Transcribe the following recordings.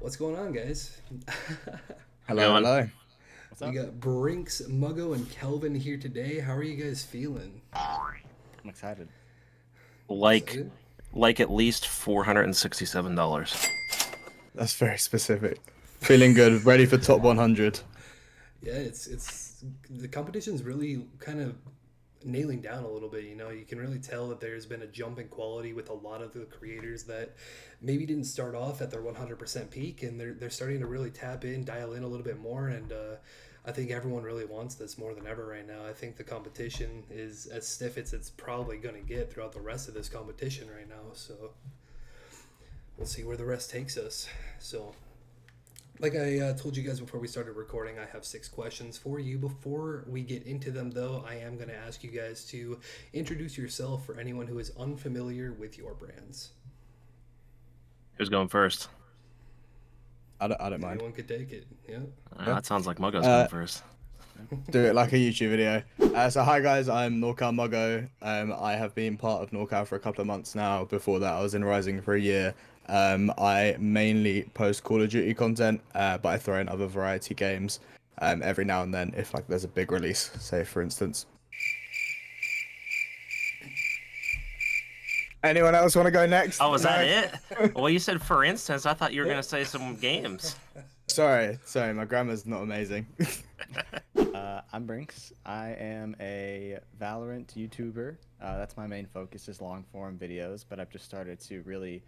What's going on, guys? Hello, Going. hello. What's We up? got Brinks, Muggo, and Kelvin here today. How are you guys feeling? I'm excited. Like, Excited? like at least $467. That's very specific. Feeling good, ready for top 100. Yeah, it's the competition's really kind of nailing down a little bit. You can really tell that there's been a jump in quality with a lot of the creators that maybe didn't start off at their 100% peak, and they're starting to really tap in, dial in a little bit more, and I think everyone really wants this more than ever right now. I think the competition is as stiff as it's probably going to get throughout the rest of this competition right now. So we'll see where the rest takes us. So like I told you guys before we started recording, I have 6 questions for you. Before we get into them, though, I am going to ask you guys to introduce yourself for anyone who is unfamiliar with your brands. Who's going first? I don't mind. Anyone could take it. Yeah. Yeah. That sounds like Muggo's Uh, going first. do it like a YouTube video. So hi guys, I'm NorCal Muggo. I have been part of NorCal for a couple of months now. Before that, I was in Rising for a year. I mainly post Call of Duty content, but I throw in other variety games every now and then if like there's a big release, say for instance. Anyone else want to go next? Oh, was that No? it? Well, you said for instance. I thought you were going to say some games. Sorry, my grammar's not amazing. I'm Brinks. I am a Valorant YouTuber. That's my main focus is long form videos, but I've just started to really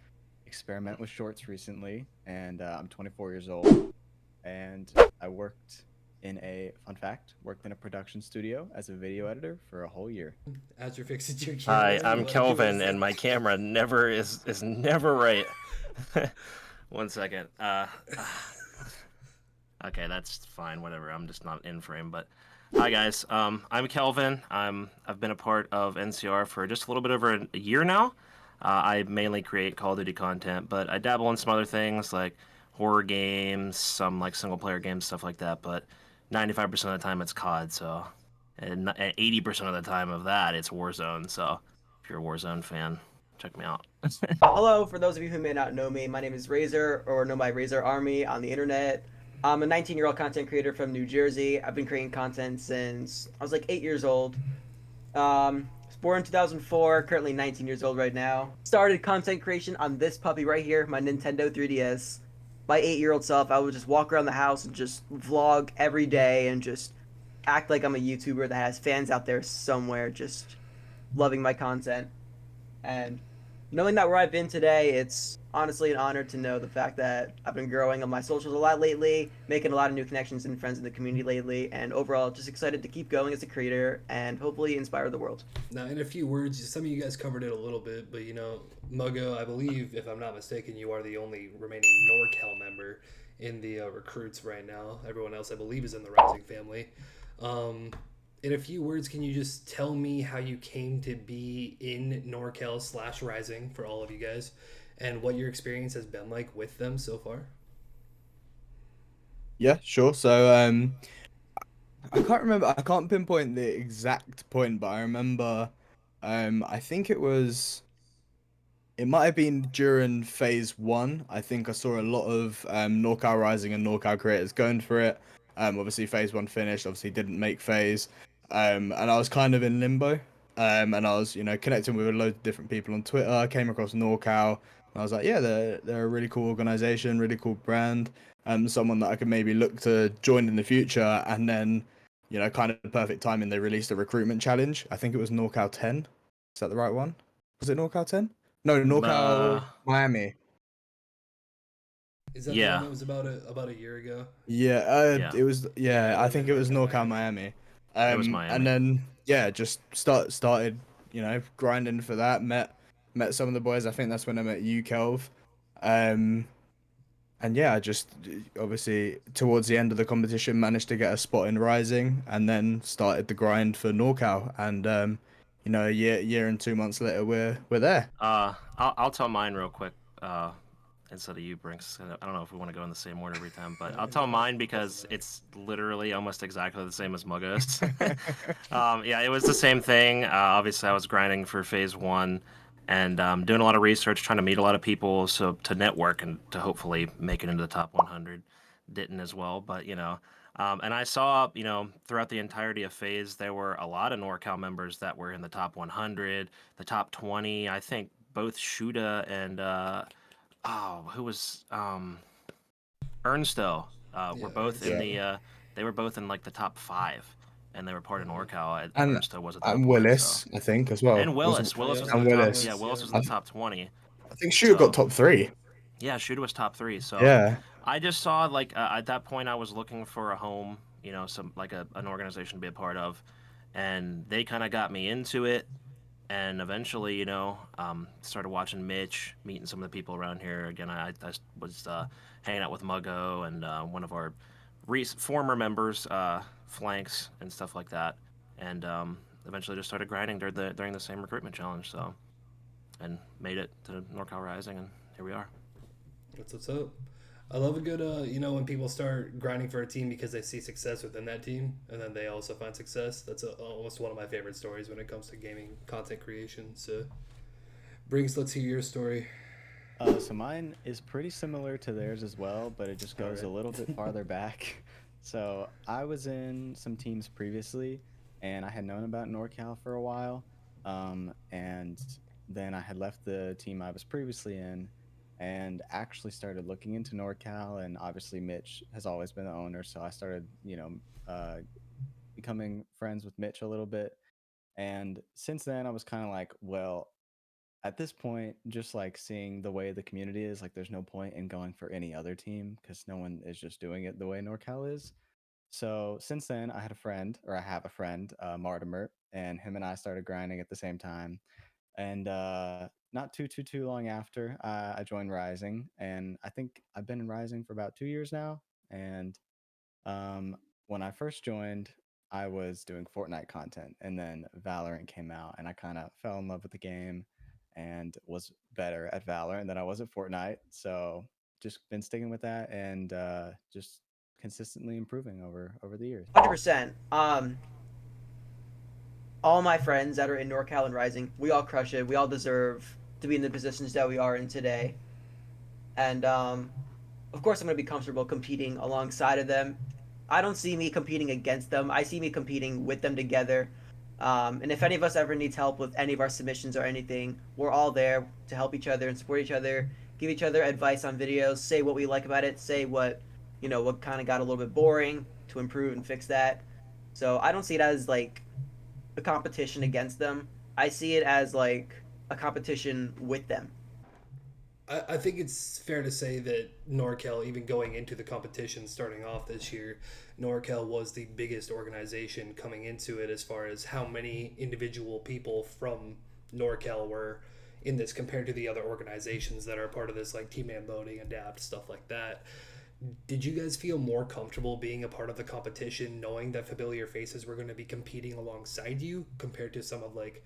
experiment with shorts recently, and I'm 24 years old, and I worked worked in a production studio as a video editor for a whole year. As you're fixing your Hi, camera, I'm you wanna give Kelvin, us and my camera never is never right. One second. Okay, that's fine. Whatever. I'm just not in frame. But hi guys. I'm Kelvin. I've been a part of NCR for just a little bit over a year now. I mainly create Call of Duty content, but I dabble in some other things like horror games, some like single player games, stuff like that. But 95% of the time it's COD. So, and 80% of the time of that it's Warzone. So, if you're a Warzone fan, check me out. Hello, for those of you who may not know me, my name is Razor, or know my Razor Army on the internet. I'm a 19-year-old content creator from New Jersey. I've been creating content since I was like 8 years old. Was born in 2004, currently 19 years old right now. Started content creation on this puppy right here, my Nintendo 3DS. My 8-year-old self, I would just walk around the house and just vlog every day and just act like I'm a YouTuber that has fans out there somewhere just loving my content. And knowing that where I've been today, it's honestly an honor to know the fact that I've been growing on my socials a lot lately, making a lot of new connections and friends in the community lately, and overall just excited to keep going as a creator and hopefully inspire the world. Now, in a few words, some of you guys covered it a little bit, but Muggo, I believe, if I'm not mistaken, you are the only remaining NorCal member in the recruits right now. Everyone else, I believe, is in the Rising family. In a few words, can you just tell me how you came to be in NorCal / Rising for all of you guys, and what your experience has been like with them so far? Yeah, sure. So I can't remember. I can't pinpoint the exact point, but I remember. I think it was. It might have been during phase one. I think I saw a lot of NorCal Rising and NorCal creators going for it. Obviously phase one finished. Obviously didn't make phase. And I was kind of in limbo. And I was, connecting with a load of different people on Twitter. I came across NorCal. And I was like, yeah, they're a really cool organization, really cool brand. Someone that I could maybe look to join in the future. And then, kind of the perfect timing, they released a recruitment challenge. I think it was NorCal 10. Is that the right one? Was it NorCal 10? No, Uh, NorCal Miami. Is that the one yeah, that was about a year ago? Yeah, yeah. it was. Yeah, Yeah, it would I have think been it was NorCal NorCal Miami. Miami. It was And Miami. then yeah, just started, grinding for that. Met some of the boys. I think that's when I met you, Kelv. Um, and yeah, I just obviously towards the end of the competition managed to get a spot in Rising, and then started the grind for NorCal. And a year and 2 months later, we're there. I'll tell mine real quick. Instead of you, Brinks. I don't know if we want to go in the same order every time, but I'll tell No, mine doesn't because matter. it's literally almost exactly the same as Muggo's. Yeah, it was the same thing. Obviously, I was grinding for phase one, and doing a lot of research, trying to meet a lot of people, so to network and to hopefully make it into the top 100. Didn't as well, but and I saw, throughout the entirety of Phase, there were a lot of NorCal members that were in the top 100, the top 20. I think both Shuda and who was Ernsto were Yeah, both in Yeah. they were both in like the top 5, and they were part of NorCal. And Ernsto was at that point, Willis, so. I think, as well. And Willis was in And the top. Willis. Yeah, Willis was in I, the top 20. I think Shooter So got top 3. yeah, Shuda was top 3. So Yeah. I just saw like at that point I was looking for a home, some like an organization to be a part of, and they kind of got me into it. And eventually, started watching Mitch, meeting some of the people around here. Again, I was hanging out with Muggo and one of our former members, Flanks, and stuff like that. And eventually just started grinding during the same recruitment challenge. So, and made it to NorCal Rising, and here we are. That's what's up. I love a good, when people start grinding for a team because they see success within that team, and then they also find success. That's almost one of my favorite stories when it comes to gaming content creation. So, Brinks, let's hear your story. So mine is pretty similar to theirs as well, but it just goes a little bit farther back. So I was in some teams previously, and I had known about NorCal for a while. And then I had left the team I was previously in and actually started looking into NorCal. And obviously, Mitch has always been the owner. So I started, becoming friends with Mitch a little bit. And since then, I was kind of like, well, at this point, just like seeing the way the community is, like there's no point in going for any other team because no one is just doing it the way NorCal is. So since then, I have a friend, Mortimer, and him and I started grinding at the same time. And not too long after, I joined Rising, and I think I've been in Rising for about 2 years now. And um, when I first joined, I was doing Fortnite content, and then Valorant came out, and I kind of fell in love with the game and was better at Valorant than I was at Fortnite. So just been sticking with that and just consistently improving over the years. 100%. All my friends that are in NorCal and Rising, we all crush it. We all deserve to be in the positions that we are in today. And of course, I'm going to be comfortable competing alongside of them. I don't see me competing against them. I see me competing with them together. And if any of us ever needs help with any of our submissions or anything, we're all there to help each other and support each other, give each other advice on videos, say what we like about it, say what kind of got a little bit boring to improve and fix that. So I don't see it as like a competition against them. I see it as like a competition with them. I think it's fair to say that NorCal, even going into the competition starting off this year, NorCal was the biggest organization coming into it as far as how many individual people from NorCal were in this compared to the other organizations that are part of this, like Team Man Voting, Adapt, stuff like that. Did you guys feel more comfortable being a part of the competition, knowing that familiar faces were going to be competing alongside you compared to some of like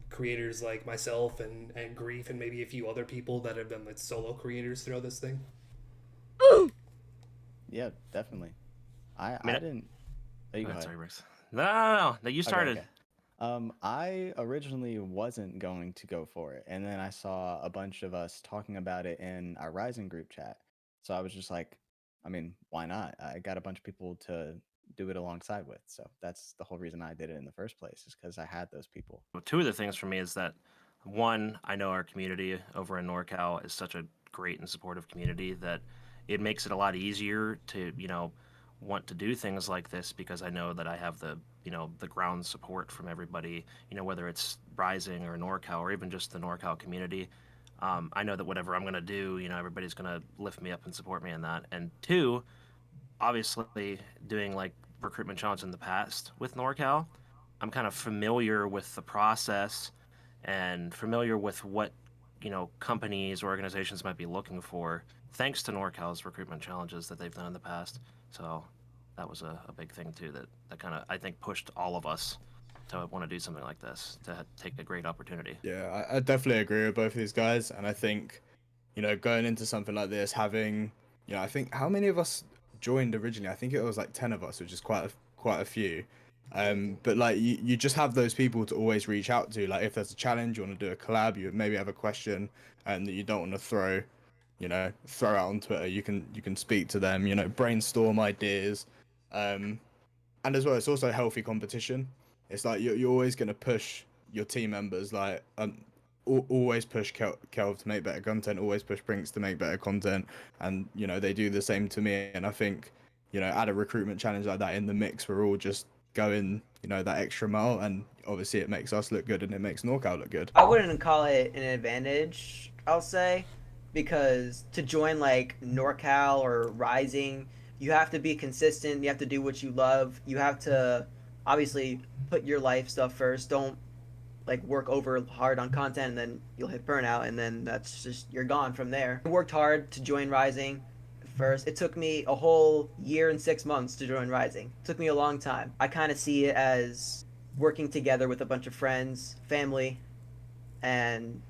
creators like myself and Grief and maybe a few other people that have been like solo creators throughout this thing? Yeah, definitely. I mean, didn't. Oh, you go ahead. Sorry, Brooks. No. You started. Okay. I originally wasn't going to go for it, and then I saw a bunch of us talking about it in our Rising group chat. So I was just like, I mean, why not? I got a bunch of people to do it alongside with. So that's the whole reason I did it in the first place, is because I had those people. Well, two of the things for me is that, one, I know our community over in NorCal is such a great and supportive community that it makes it a lot easier to, want to do things like this because I know that I have the ground support from everybody, whether it's Rising or NorCal or even just the NorCal community. I know that whatever I'm going to do, everybody's going to lift me up and support me in that. And two, obviously doing like recruitment challenge in the past with NorCal, I'm kind of familiar with the process and familiar with what companies or organizations might be looking for, thanks to NorCal's recruitment challenges that they've done in the past. So that was a big thing too that kind of I think pushed all of us to want to do something like this, to take a great opportunity. Yeah, I definitely agree with both of these guys, and I think, going into something like this, having, I think how many of us joined originally? I think it was like 10 of us, which is quite a few. But like you just have those people to always reach out to. Like if there's a challenge, you want to do a collab, you maybe have a question that you don't want to throw out on Twitter. You can speak to them, brainstorm ideas. And as well, it's also healthy competition. It's like you're always gonna push your team members. Like always push Kelv to make better content. Always push Brinks to make better content. And they do the same to me. And I think at a recruitment challenge like that in the mix, we're all just going that extra mile. And obviously, it makes us look good and it makes NorCal look good. I wouldn't call it an advantage, I'll say, because to join like NorCal or Rising, you have to be consistent. You have to do what you love. You have to obviously put your life stuff first. Don't like work over hard on content and then you'll hit burnout and then that's just you're gone from there. I worked hard to join Rising first. It took me a whole year and 6 months to join Rising. It took me a long time. I kind of see it as working together with a bunch of friends, family, and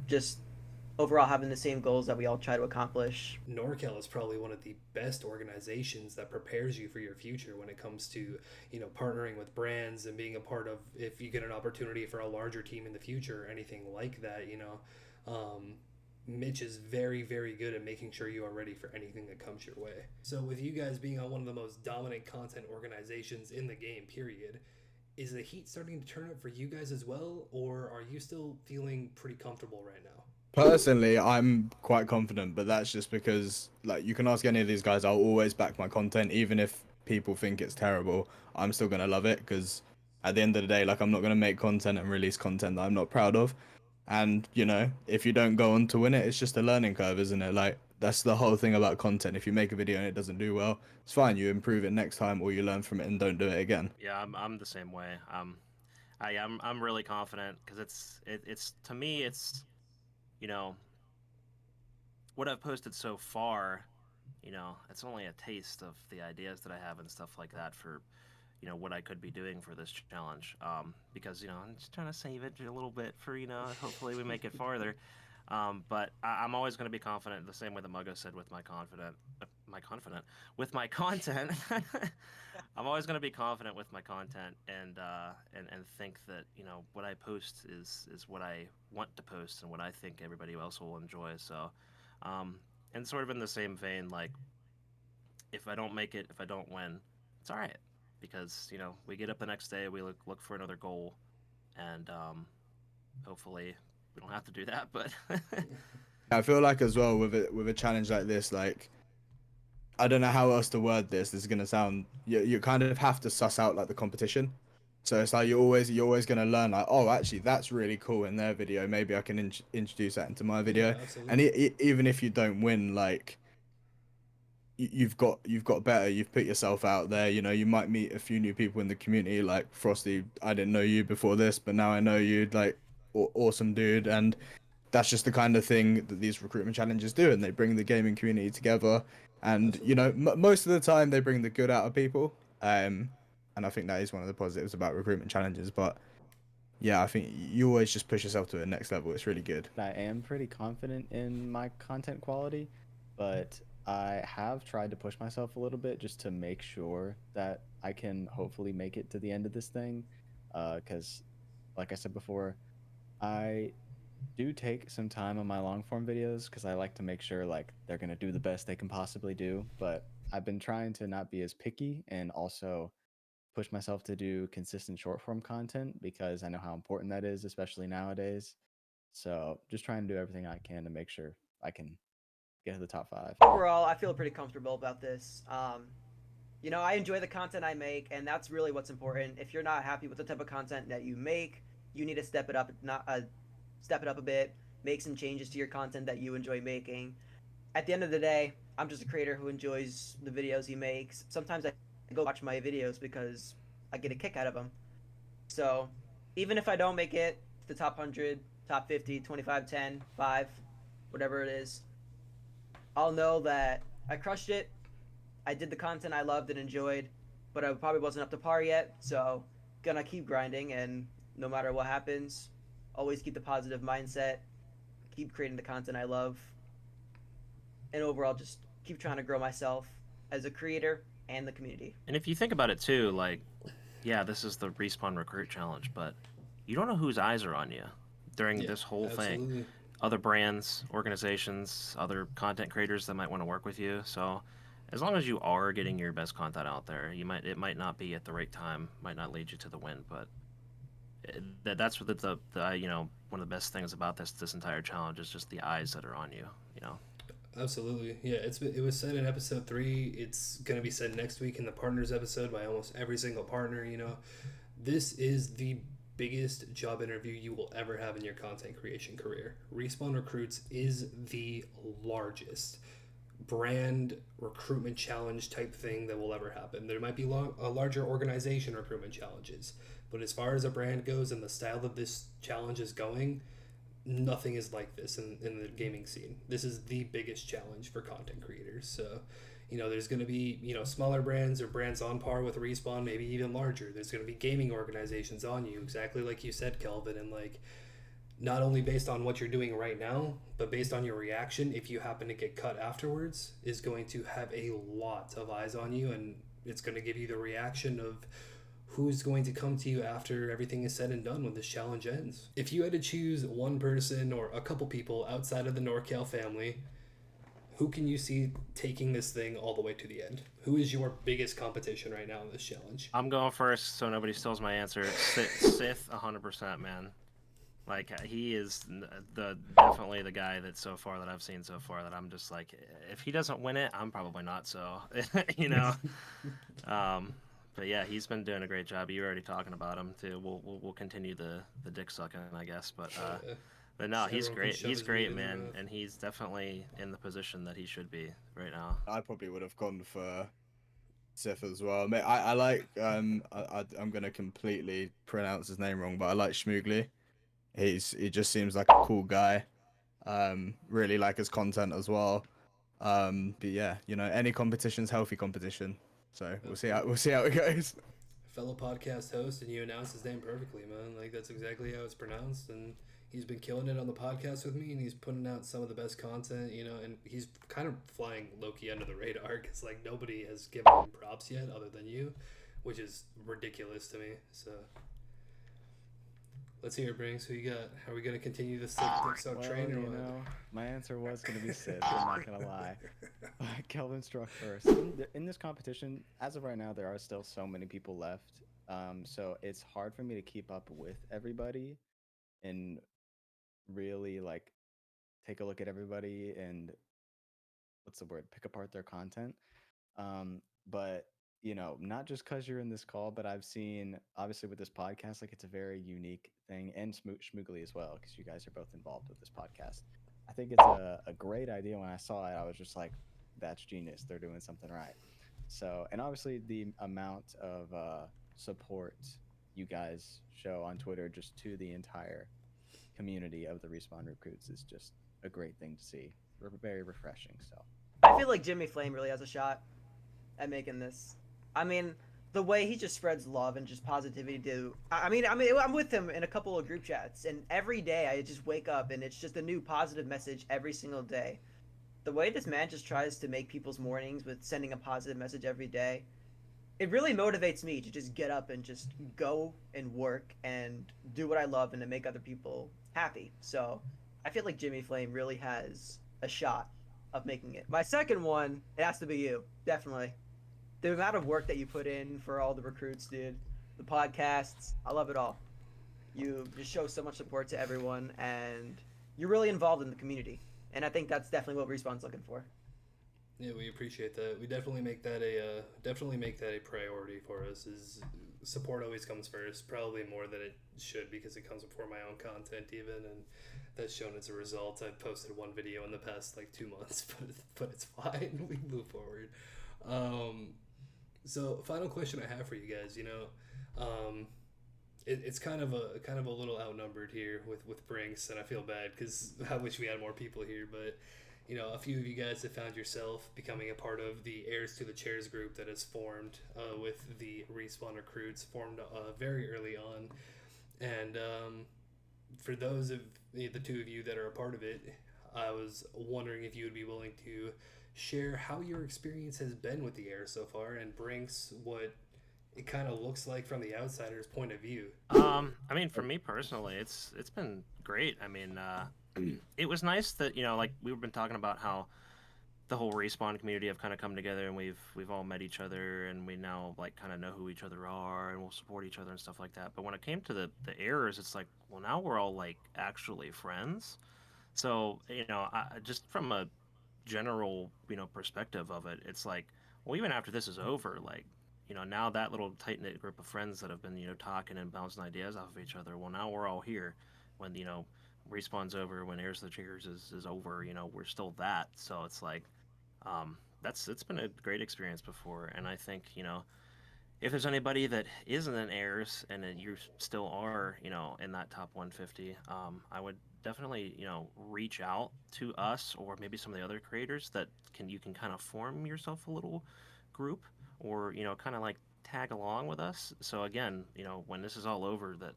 just overall having the same goals that we all try to accomplish. NorCal is probably one of the best organizations that prepares you for your future when it comes to, partnering with brands and being a part of, if you get an opportunity for a larger team in the future or anything like that, Mitch is very, very good at making sure you are ready for anything that comes your way. So with you guys being on one of the most dominant content organizations in the game, period, is the heat starting to turn up for you guys as well, or are you still feeling pretty comfortable right now? Personally, I'm quite confident, but that's just because, like, you can ask any of these guys, I'll always back my content, even if people think it's terrible. I'm still gonna love it because at the end of the day, like, I'm not gonna make content and release content that I'm not proud of. And if you don't go on to win it, it's just a learning curve, isn't it? Like, that's the whole thing about content. If you make a video and it doesn't do well, it's fine. You improve it next time, or you learn from it and don't do it again. Yeah, I'm the same way. I'm really confident because it's to me it's you know what I've posted so far. It's only a taste of the ideas that I have and stuff like that for what I could be doing for this challenge. Because I'm just trying to save it a little bit for hopefully we make it farther. But I'm always going to be confident, the same way that Muggo said with my with my content. I'm always going to be confident with my content and think that what I post is what I want to post and what I think everybody else will enjoy. So, and sort of in the same vein, like if I don't make it, if I don't win, it's all right because we get up the next day, we look for another goal, and hopefully we don't have to do that. But I feel like as well with a challenge like this, like, I don't know how else to word this. This is gonna sound you kind of have to suss out like the competition. So it's like you're always gonna learn like, oh, actually that's really cool in their video. Maybe I can introduce that into my video. Yeah, And absolutely. even if you don't win, like you've got better. You've put yourself out there. You might meet a few new people in the community. Like Frosty, I didn't know you before this, but now I know you. Like awesome dude, and that's just the kind of thing that these recruitment challenges do, and they bring the gaming community together. And Absolutely. most of the time they bring the good out of people. And I think that is one of the positives about recruitment challenges. But yeah, I think you always just push yourself to the next level. It's really good. I am pretty confident in my content quality, but I have tried to push myself a little bit just to make sure that I can hopefully make it to the end of this thing. Because, like I said before, I do take some time on my long form videos because I like to make sure like they're gonna do the best they can possibly do. But I've been trying to not be as picky and also push myself to do consistent short form content because I know how important that is, especially nowadays. So just trying to do everything I can to make sure I can get to the top 5. Overall, I feel pretty comfortable about this. I enjoy the content I make, and that's really what's important. If you're not happy with the type of content that you make, you need to step it up a bit, make some changes to your content that you enjoy making. At the end of the day, I'm just a creator who enjoys the videos he makes. Sometimes I go watch my videos because I get a kick out of them. So, even if I don't make it to the top 100, top 50, 25, 10, 5, whatever it is, I'll know that I crushed it. I did the content I loved and enjoyed, but I probably wasn't up to par yet. So, gonna keep grinding, and no matter what happens, always keep the positive mindset, keep creating the content I love, and overall just keep trying to grow myself as a creator and the community. And if you think about it too, like, yeah, this is the Respawn Recruit Challenge, but you don't know whose eyes are on you during Yeah, this whole thing. absolutely. Other brands, organizations, other content creators that might want to work with you. So as long as you are getting your best content out there, it might not be at the right time, might not lead you to the win, but that's what one of the best things about this entire challenge is just the eyes that are on you. You know. Absolutely. Yeah, it was said in episode 3. It's going to be said next week in the partners episode by almost every single partner, you know. This is the biggest job interview you will ever have in your content creation career. Respawn Recruits is the largest brand recruitment challenge type thing that will ever happen. There might be a larger organization recruitment challenges, but as far as a brand goes and the style that this challenge is going, nothing is like this in the gaming scene. This is the biggest challenge for content creators. So, you know, there's going to be, you know, smaller brands or brands on par with Respawn, maybe even larger. There's going to be gaming organizations on you, exactly like you said, Kelvin, and like not only based on what you're doing right now, but based on your reaction, if you happen to get cut afterwards, is going to have a lot of eyes on you, and it's going to give you the reaction of who's going to come to you after everything is said and done when this challenge ends. If you had to choose one person or a couple people outside of the NorCal family, who can you see taking this thing all the way to the end? Who is your biggest competition right now in this challenge? I'm going first, so nobody steals my answer. Sith, 100%, man. Like he is definitely the guy that so far that I've seen so far that I'm just like, if he doesn't win it, I'm probably not. So, you know. But yeah, he's been doing a great job. You're already talking about him too. We'll continue the dick sucking, I guess. But no, he's great. He's great, man, and he's definitely in the position that he should be right now. I probably would have gone for Sif as well. Mate, I like I'm gonna completely pronounce his name wrong, but I like Shhmoogly. He just seems like a cool guy. Really like his content as well. But yeah, you know, any competition's healthy competition. So we'll see how it goes. Fellow podcast host, and you announced his name perfectly, man. Like that's exactly how it's pronounced, and he's been killing it on the podcast with me, and he's putting out some of the best content, you know, and he's kind of flying low-key under the radar because like nobody has given him props yet other than you, which is ridiculous to me. So let's hear it, Brinks. Who you got? Are we gonna continue this TikTok train or you what? know, my answer was gonna be Sid. I'm not gonna lie. Kelvin struck first. In this competition, as of right now, there are still so many people left. So it's hard for me to keep up with everybody and really like take a look at everybody and what's the word? Pick apart their content. But you know, not just because you're in this call, but I've seen obviously with this podcast, like it's a very unique thing, and Shmoogly as well, because you guys are both involved with this podcast. I think it's a great idea. When I saw it, I was just like, that's genius. They're doing something right. So, and obviously the amount of support you guys show on Twitter just to the entire community of the Respawn recruits is just a great thing to see. Very refreshing. So I feel like Jimmy Flame really has a shot at making this. I mean, the way he just spreads love and just positivity to. I'm with him in a couple of group chats, and every day I just wake up and it's just a new positive message every single day. The way this man just tries to make people's mornings with sending a positive message every day, it really motivates me to just get up and just go and work and do what I love and to make other people happy. So I feel like Jimmy Flame really has a shot of making it. My second one, it has to be you, definitely. The amount of work that you put in for all the recruits, dude, the podcasts, I love it all. You just show so much support to everyone, and you're really involved in the community. And I think that's definitely what Respawn's looking for. Yeah, we appreciate that. We definitely make that a priority for us. Is support always comes first, probably more than it should because it comes before my own content even, and that's shown as a result. I've posted one video in the past like 2 months, but it's fine. We move forward. So final question I have for you guys. You know, it's kind of a little outnumbered here with Brinks, and I feel bad because I wish we had more people here, but. You know, a few of you guys have found yourself becoming a part of the Heirs to the Chairs group that has formed with the Respawn recruits, formed very early on. And for those of the two of you that are a part of it, I was wondering if you would be willing to share how your experience has been with the air so far and Brinks what it kind of looks like from the outsider's point of view. I mean, for me personally, it's been great. I mean, it was nice that like we've been talking about how the whole respawn community have kind of come together and we've all met each other and we now like kind of know who each other are and we'll support each other and stuff like that. But when it came to the errors, it's like, well, now we're all like actually friends. So just from a general perspective of it, it's like, well, even after this is over, like now that little tight knit group of friends that have been talking and bouncing ideas off of each other, well, now we're all here when respawn's over, when airs the triggers is over, we're still that. So it's like, it's been a great experience before, and I think if there's anybody that isn't in airs and then you still are in that top 150, I would definitely reach out to us or maybe some of the other creators that you can kind of form yourself a little group, or kind of like tag along with us. So again, when this is all over, that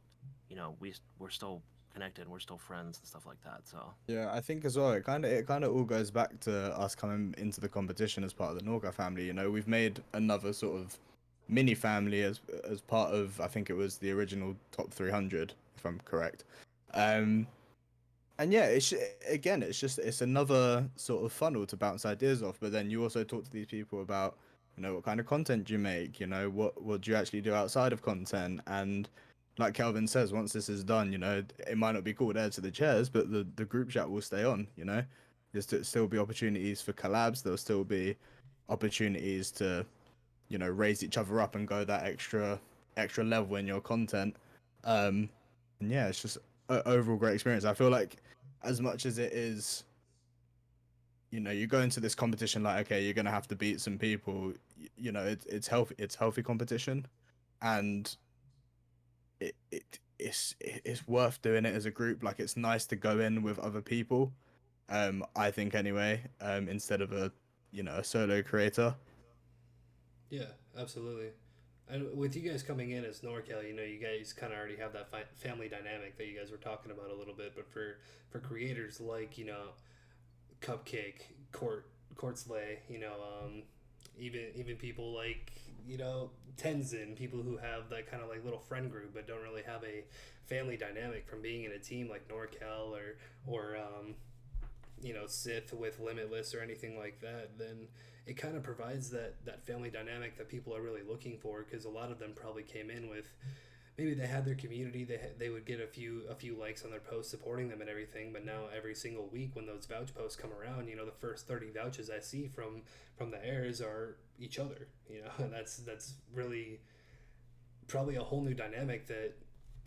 we're still connected, we're still friends and stuff like that. So Yeah, I think as well, it kind of all goes back to us coming into the competition as part of the NorCal family. We've made another sort of mini family as part of, I think it was the original top 300, if I'm correct. Um, and yeah, again, it's another sort of funnel to bounce ideas off. But then you also talk to these people about, what kind of content do you make? What do you actually do outside of content? And like Kelvin says, once this is done, it might not be called Air to the Chairs, but the group chat will stay on. There's still be opportunities for collabs. There'll still be opportunities to, raise each other up and go that extra level in your content. And yeah, it's just overall great experience. I feel like as much as it is, you go into this competition like, okay, you're gonna have to beat some people. It's healthy competition, and it's worth doing it as a group. Like, it's nice to go in with other people. I think anyway. Instead of a solo creator. Yeah, absolutely. And with you guys coming in as NorCal, you guys kind of already have that family dynamic that you guys were talking about a little bit. But for creators like Cupcake, Court Slay, even people like Tenzin, people who have that kind of like little friend group but don't really have a family dynamic from being in a team like NorCal or Sith with Limitless or anything like that, then it kind of provides that family dynamic that people are really looking for, because a lot of them probably came in with, maybe they had their community, they would get a few likes on their posts supporting them and everything, but now every single week when those vouch posts come around, the first 30 vouches I see from the airs are each other, and that's really probably a whole new dynamic that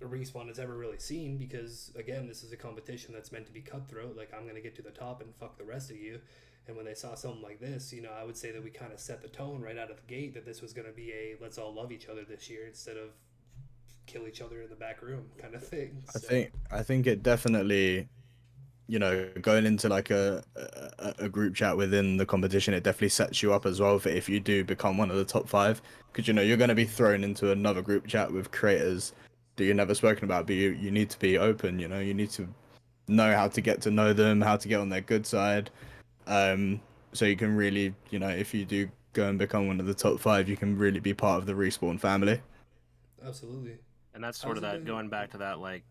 Respawn has ever really seen, because again, this is a competition that's meant to be cutthroat, like I'm gonna get to the top and fuck the rest of you. And when they saw something like this, I would say that we kind of set the tone right out of the gate that this was going to be a let's all love each other this year instead of kill each other in the back room kind of thing. I think it definitely, going into like a group chat within the competition, it definitely sets you up as well for if you do become one of the top 5, because you're going to be thrown into another group chat with creators that you've never spoken about, but you need to be open. You need to know how to get to know them, how to get on their good side, so you can really, if you do go and become one of the top 5, you can really be part of the Respawn family. Absolutely. and that's sort How's of it that, been? going back to that, like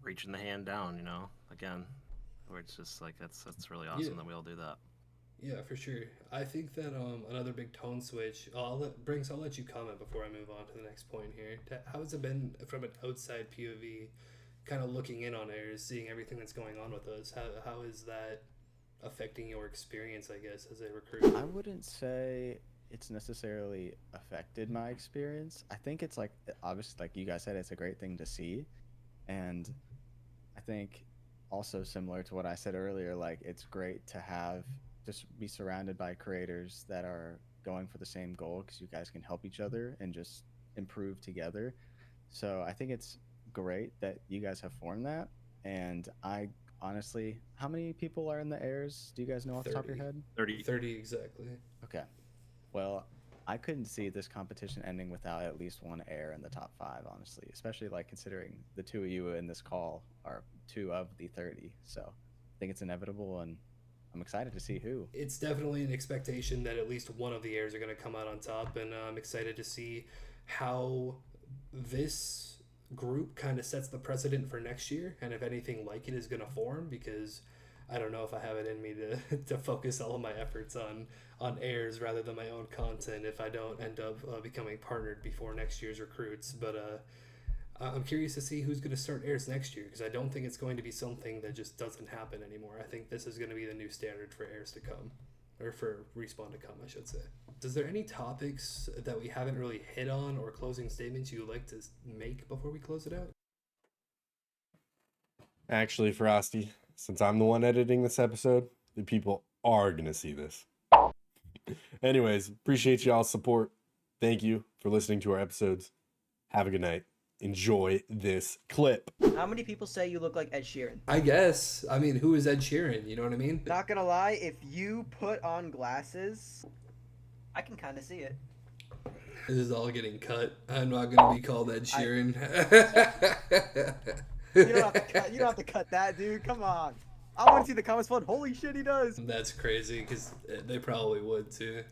reaching the hand down, again, where it's just like that's really Yeah. awesome that we all do that. Yeah, for sure. I think that another big tone switch. I'll let you comment before I move on to the next point here. How has it been from an outside POV, kind of looking in on airs, seeing everything that's going on with us? How is that affecting your experience, I guess, as a recruit? I wouldn't say it's necessarily affected my experience. I think it's like, obviously, like you guys said, it's a great thing to see. And I think also similar to what I said earlier, like it's great to have just be surrounded by creators that are going for the same goal, because you guys can help each other and just improve together. So I think it's great that you guys have formed that. And I honestly, how many people are in the airs? Do you guys know off the top of your 30. head? 30. 30 exactly. Okay. Well, I couldn't see this competition ending without at least one air in the top 5, honestly, especially like considering the two of you in this call are 2 of the 30. So think it's inevitable, and I'm excited to see who. It's definitely an expectation that at least one of the heirs are going to come out on top, and I'm excited to see how this group kind of sets the precedent for next year, and if anything like it is going to form, because I don't know if I have it in me to focus all of my efforts on heirs rather than my own content if I don't end up becoming partnered before next year's recruits. But I'm curious to see who's going to start heirs next year, because I don't think it's going to be something that just doesn't happen anymore. I think this is going to be the new standard for heirs to come, or for Respawn to come, I should say. Is there any topics that we haven't really hit on or closing statements you would like to make before we close it out? Actually, Frosty, since I'm the one editing this episode, the people are going to see this. Anyways, appreciate y'all's support. Thank you for listening to our episodes. Have a good night. Enjoy this clip. How many people say you look like Ed Sheeran? I guess. I mean, who is Ed Sheeran? You know what I mean? Not gonna lie, if you put on glasses, I can kind of see it. This is all getting cut. I'm not going to be called Ed Sheeran. You don't have to cut that, dude. Come on. I want to see the comments flood. Holy shit, he does. That's crazy, because they probably would too.